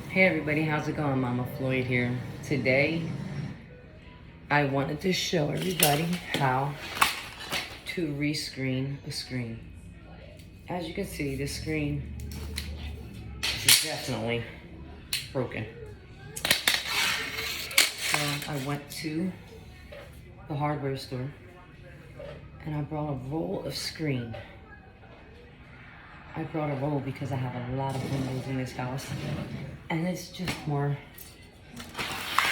Hey everybody, how's it going? Mama Floyd here. Today, I wanted to show everybody how to rescreen a screen. As you can see, this screen is definitely broken. So I went to the hardware store and I brought a roll of screen. I brought a roll because I have a lot of windows in this house and it's just more,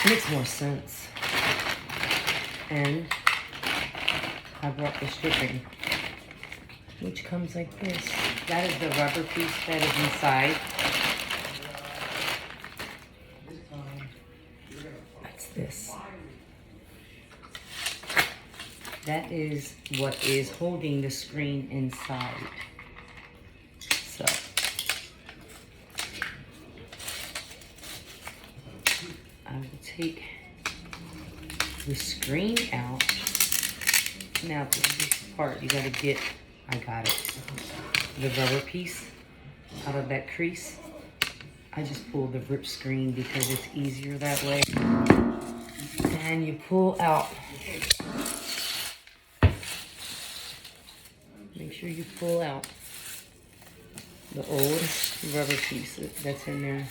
makes more sense. And I brought the stripping, which comes like this. That is the rubber piece that is inside. That's this. That is what is holding the screen inside. So, I will take the screen out. Now this part, you gotta get, I got it, the rubber piece out of that crease. I just pulled the rip screen because it's easier that way. And you pull out. Make sure you pull out the old rubber piece that's in there.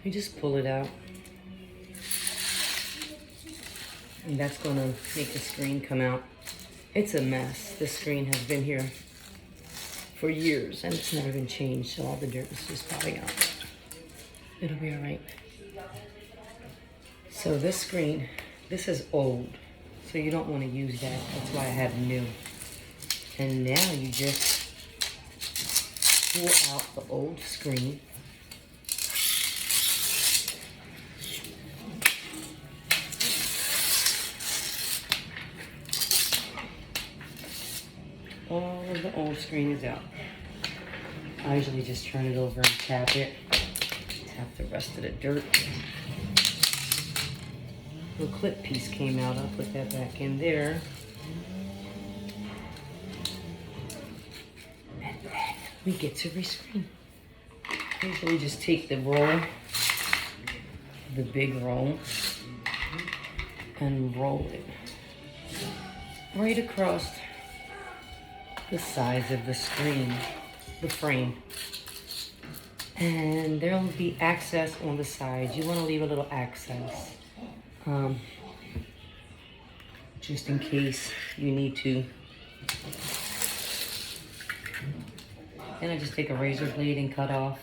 You just pull it out. And that's gonna make the screen come out. It's a mess. This screen has been here for years and it's never been changed, so all the dirt is just popping out. It'll be all right. So this screen, this is old, so you don't want to use that. That's why I have new. And now you just pull out the old screen. All of the old screen is out. I usually just turn it over and tap it. Tap the rest of the dirt. The clip piece came out. I'll put that back in there. And then we get to rescreen. I usually just take the roll, the big roll, and roll it right across the sides of the screen, the frame. And there will be access on the sides. You want to leave a little access. Just in case you need to. Then I just take a razor blade and cut off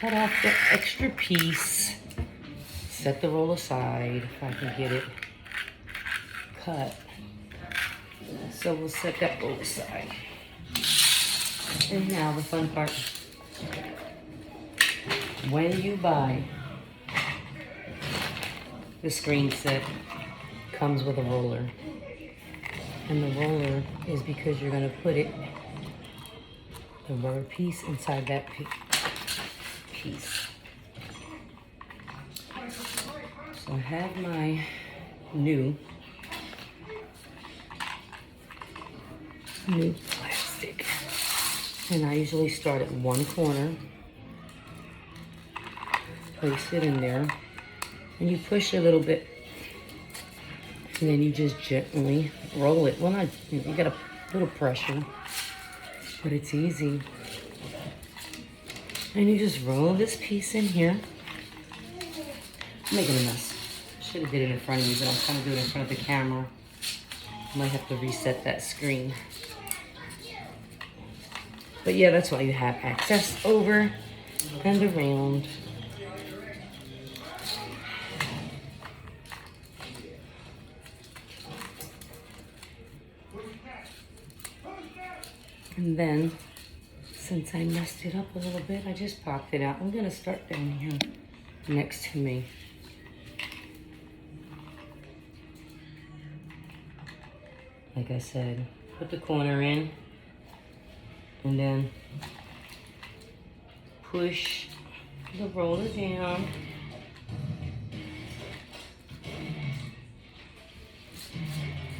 the extra piece. Set the roll aside if I can get it cut. So we'll set that roll aside. And now the fun part. When you buy the screen set, comes with a roller. And the roller is because you're gonna put it, the rubber piece inside that piece. So I have my new plastic. And I usually start at one corner. Place it in there. And you push a little bit. And then you just gently roll it. Well, not, you got a little pressure, but it's easy. And you just roll this piece in here. I'm making a mess. Should have did it in front of you, but I'm trying to do it in front of the camera. Might have to reset that screen. But yeah, that's why you have access over and around. And then, since I messed it up a little bit, I just popped it out. I'm gonna start down here next to me. Like I said, put the corner in, and then push the roller down.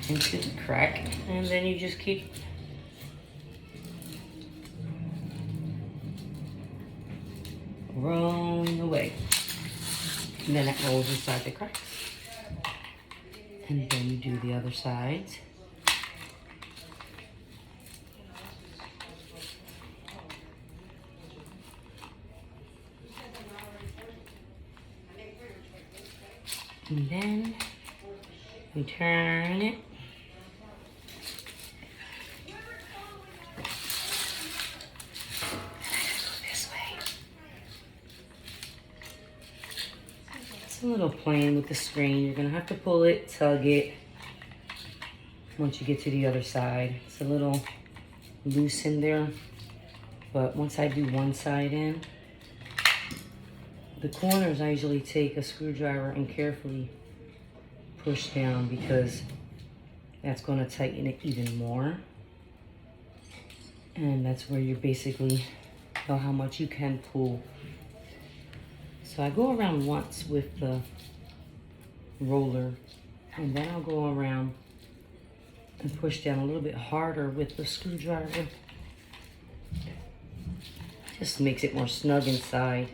Into the crack, and then you just keep rolling away. And then it rolls inside the cracks. And then you do the other sides. And then we turn it. This way. It's a little playing with the screen. You're gonna have to pull it, tug it. Once you get to the other side, it's a little loose in there. But once I do one side in, the corners I usually take a screwdriver and carefully push down because that's going to tighten it even more. And that's where you basically know how much you can pull. So I go around once with the roller, and then I'll go around and push down a little bit harder with the screwdriver. Just makes it more snug inside.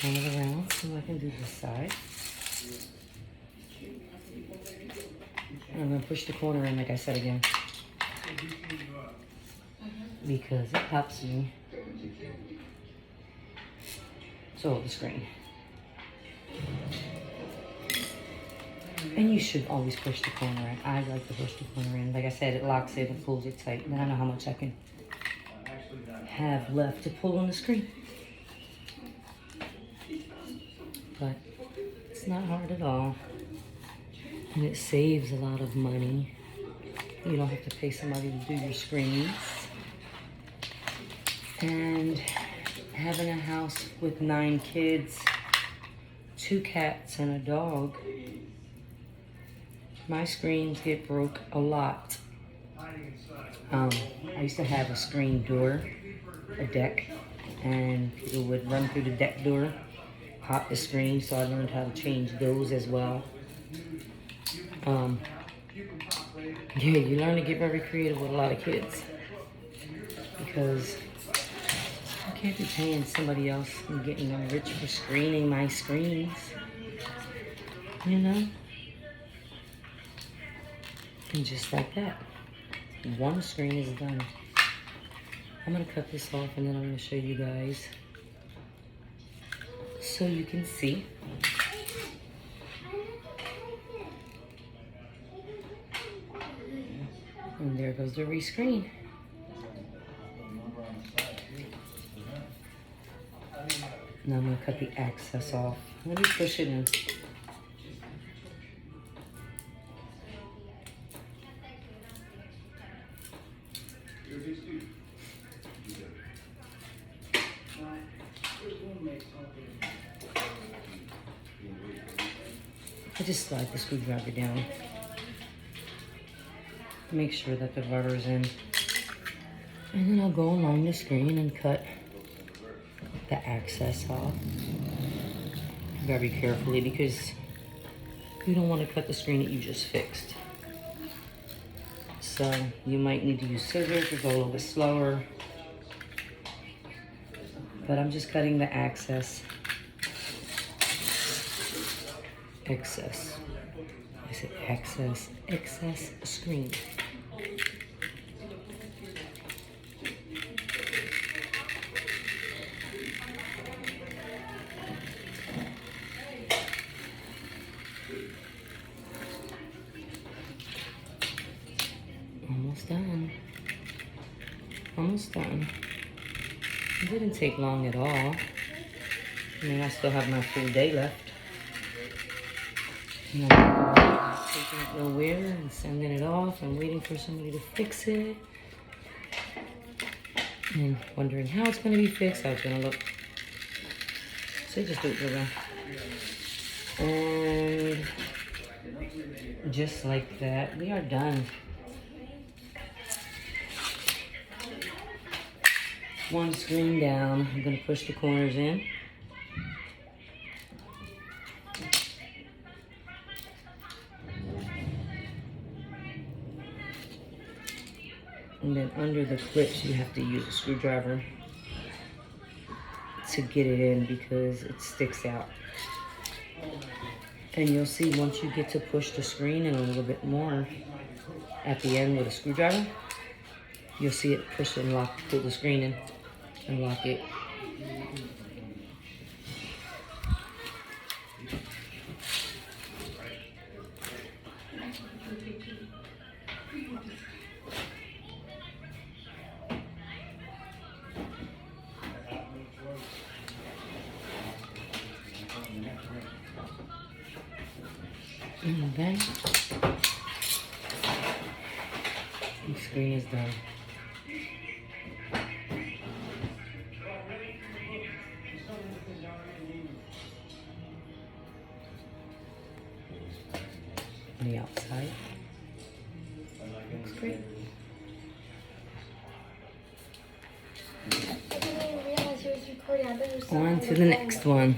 Turn it around so I can do this side. And I'm going to push the corner in, like I said again, because it helps me to hold the screen. And you should always push the corner in. I like to push the corner in. Like I said, it locks it and pulls it tight. And then I know how much I can have left to pull on the screen. But it's not hard at all. And it saves a lot of money. You don't have to pay somebody to do your screens. And having a house with 9 kids, 2 cats, and a dog, my screens get broke a lot. I used to have a screen door, a deck, and people would run through the deck door, pop the screen, so I learned how to change those as well. Yeah, you learn to get very creative with a lot of kids, because I can't be paying somebody else and getting them rich for screening my screens, you know? And just like that, one screen is done. I'm gonna cut this off and then I'm gonna show you guys so you can see. And there goes the rescreen. Now I'm gonna cut the access off. Let me push it in. I just slide the screwdriver down. Make sure that the rubber's in. And then I'll go along the screen and cut the access off very carefully, because you don't want to cut the screen that you just fixed. So you might need to use scissors or go a little bit slower. But I'm just cutting the excess. I said excess screen. Almost done. Almost done. It didn't take long at all. I mean, I still have my full day left. And I'm taking it nowhere and sending it off and waiting for somebody to fix it. And wondering how it's going to be fixed, how it's going to look. So just do it real well. And just like that, we are done. one screen down. I'm going to push the corners in. And then under the clips, you have to use a screwdriver to get it in because it sticks out. And you'll see once you get to push the screen in a little bit more at the end with a screwdriver, you'll see it push and lock, pull the screen in and lock it. And then the screen is done. On the outside. Looks great. I didn't even realize you was recording. I thought you were On to the next one.